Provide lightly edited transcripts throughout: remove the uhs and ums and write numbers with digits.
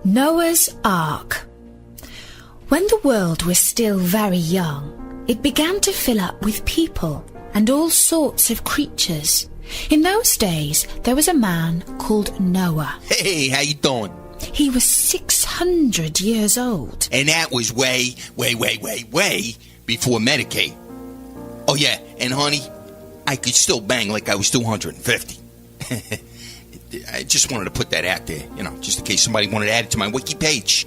Noah's Ark. When the world was still very young, it began to fill up with people and all sorts of creatures. In those days, there was a man called Noah. Hey, how you doing? He was 600 years old. And that was way before Medicaid. Oh yeah, and honey, I could still bang like I was 250. I just wanted to put that out there, just in case somebody wanted to add it to my wiki page.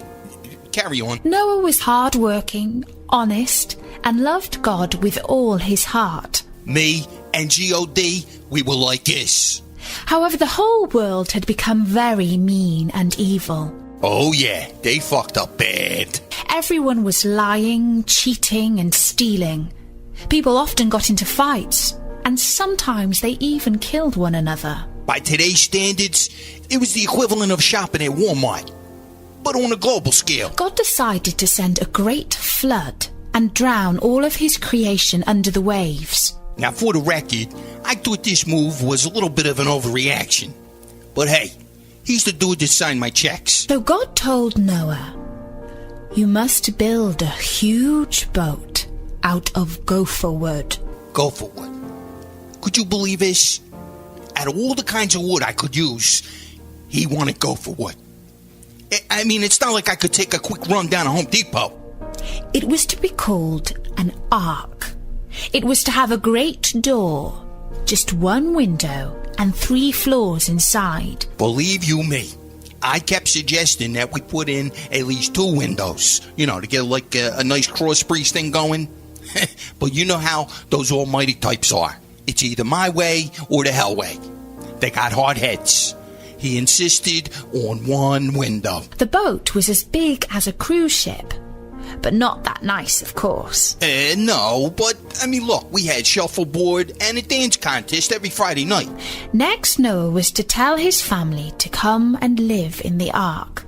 Carry on. Noah was hard-working, honest, and loved God with all his heart. Me and G.O.D., we were like this. However, the whole world had become very mean and evil. Oh yeah, they fucked up bad. Everyone was lying, cheating, and stealing. People often got into fights, and sometimes they even killed one another. By today's standards, it was the equivalent of shopping at Walmart, but on a global scale. God decided to send a great flood and drown all of his creation under the waves. Now, for the record, I thought this move was a little bit of an overreaction. But hey, he's the dude that signed my checks. So God told Noah, "You must build a huge boat out of gopher wood." Gopher wood. Could you believe this? Out of all the kinds of wood I could use, he wanted gopher wood. I mean, it's not like I could take a quick run down to Home Depot. It was to be called an ark. It was to have a great door, just one window, and 3 floors inside. Believe you me, I kept suggesting that we put in at least 2 windows, to get like a nice cross breeze thing going. But you know how those almighty types are. It's either my way or the hell way. They got hard heads. He insisted on 1 window. The boat was as big as a cruise ship, but not that nice, of course. No, but, look, we had shuffleboard and a dance contest every Friday night. Next, Noah was to tell his family to come and live in the ark.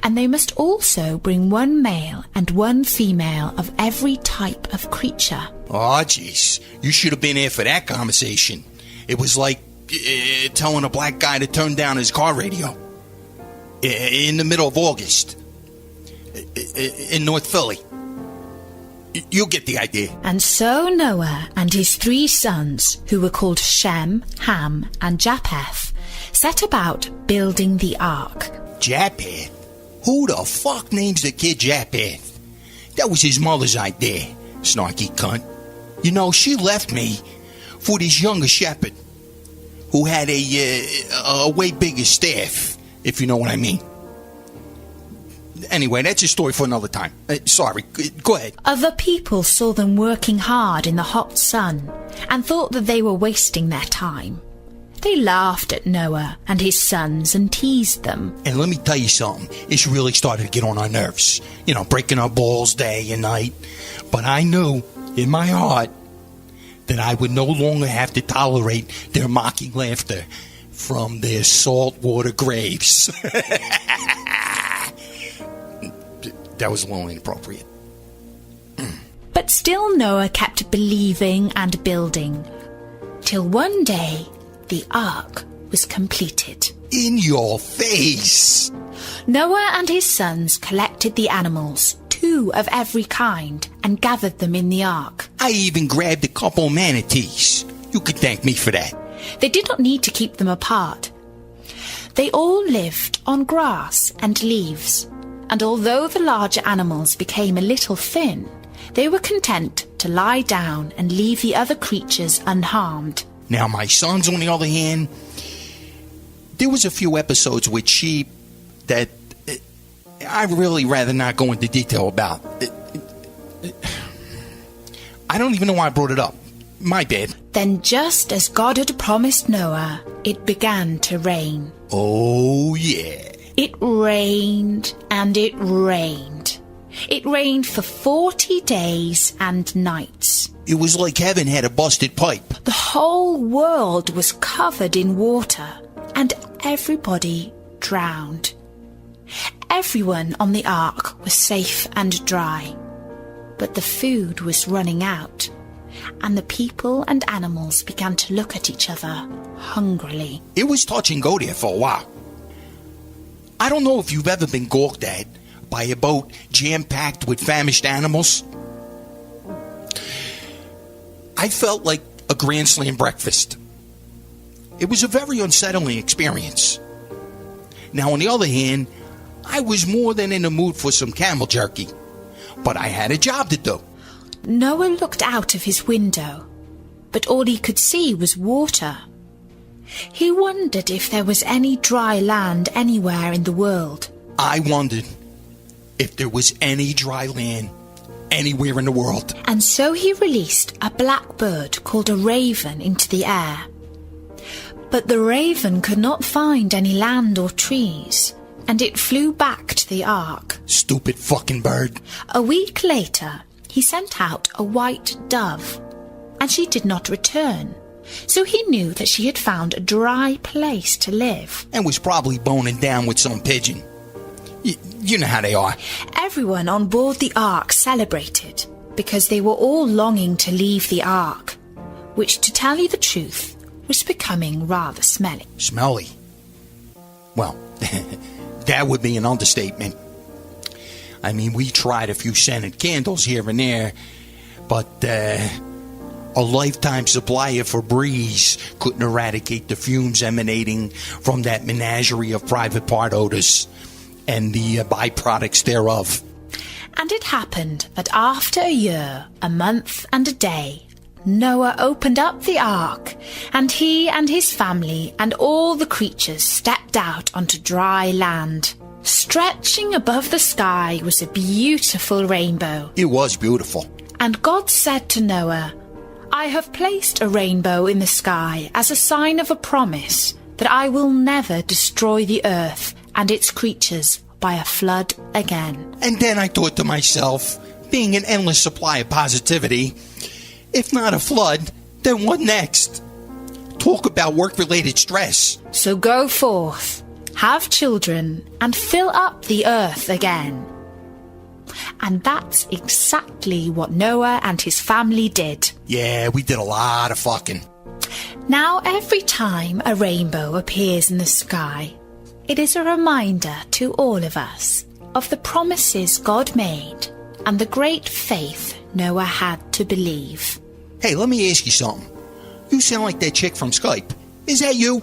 And they must also bring 1 male and 1 female of every type of creature. Oh, jeez. You should have been here for that conversation. It was like telling a black guy to turn down his car radio. In the middle of August. In North Philly. You'll get the idea. And so Noah and his 3 sons, who were called Shem, Ham, and Japheth, set about building the ark. Japheth? Who the fuck names the kid Japheth? That was his mother's idea, snarky cunt. She left me for this younger shepherd who had a way bigger staff, if you know what I mean. Anyway, that's a story for another time. Sorry, go ahead. Other people saw them working hard in the hot sun and thought that they were wasting their time. They laughed at Noah and his sons and teased them. And let me tell you something. It's really started to get on our nerves. Breaking our balls day and night. But I knew in my heart that I would no longer have to tolerate their mocking laughter from their saltwater graves. That was a little inappropriate. But still Noah kept believing and building, till one day the ark was completed. In your face! Noah and his sons collected the animals, 2 of every kind, and gathered them in the ark. I even grabbed a couple manatees. You could thank me for that. They did not need to keep them apart. They all lived on grass and leaves, and although the larger animals became a little thin, they were content to lie down and leave the other creatures unharmed. Now, my sons, on the other hand, there was a few episodes with sheep that I'd really rather not go into detail about. I don't even know why I brought it up. My bad. Then, just as God had promised Noah, it began to rain. Oh, yeah. It rained and it rained. It rained for 40 days and nights. It was like heaven had a busted pipe. The whole world was covered in water, and everybody drowned. Everyone on the ark was safe and dry, but the food was running out, and the people and animals began to look at each other hungrily. It was touch and go there for a while. I don't know if you've ever been gawked at by a boat jam-packed with famished animals. I felt like a Grand Slam breakfast. It was a very unsettling experience. Now, on the other hand, I was more than in the mood for some camel jerky, but I had a job to do. Noah looked out of his window, but all he could see was water. He wondered if there was any dry land anywhere in the world. I wondered if there was any dry land anywhere in the world. And so he released a blackbird called a raven into the air. But the raven could not find any land or trees, and it flew back to the ark. Stupid fucking bird. A week later, he sent out a white dove, and she did not return. So he knew that she had found a dry place to live. And was probably boning down with some pigeon. You know how they are. Everyone on board the ark celebrated, because they were all longing to leave the ark, which, to tell you the truth, was becoming rather smelly. Smelly? Well, that would be an understatement. I mean, we tried a few scented candles here and there, but a lifetime supply of Febreze couldn't eradicate the fumes emanating from that menagerie of private part odors and the byproducts thereof. And it happened that after a year, a month and a day, Noah opened up the ark, and he and his family and all the creatures stepped out onto dry land. Stretching above the sky was a beautiful rainbow. It was beautiful. And God said to Noah, "I have placed a rainbow in the sky as a sign of a promise that I will never destroy the earth and its creatures by a flood again." And then I thought to myself, being an endless supply of positivity, if not a flood, then what next? Talk about work-related stress. So go forth, have children, and fill up the earth again. And that's exactly what Noah and his family did. Yeah, we did a lot of fucking. Now, every time a rainbow appears in the sky, it is a reminder to all of us of the promises God made and the great faith Noah had to believe. Hey, let me ask you something. You sound like that chick from Skype. Is that you?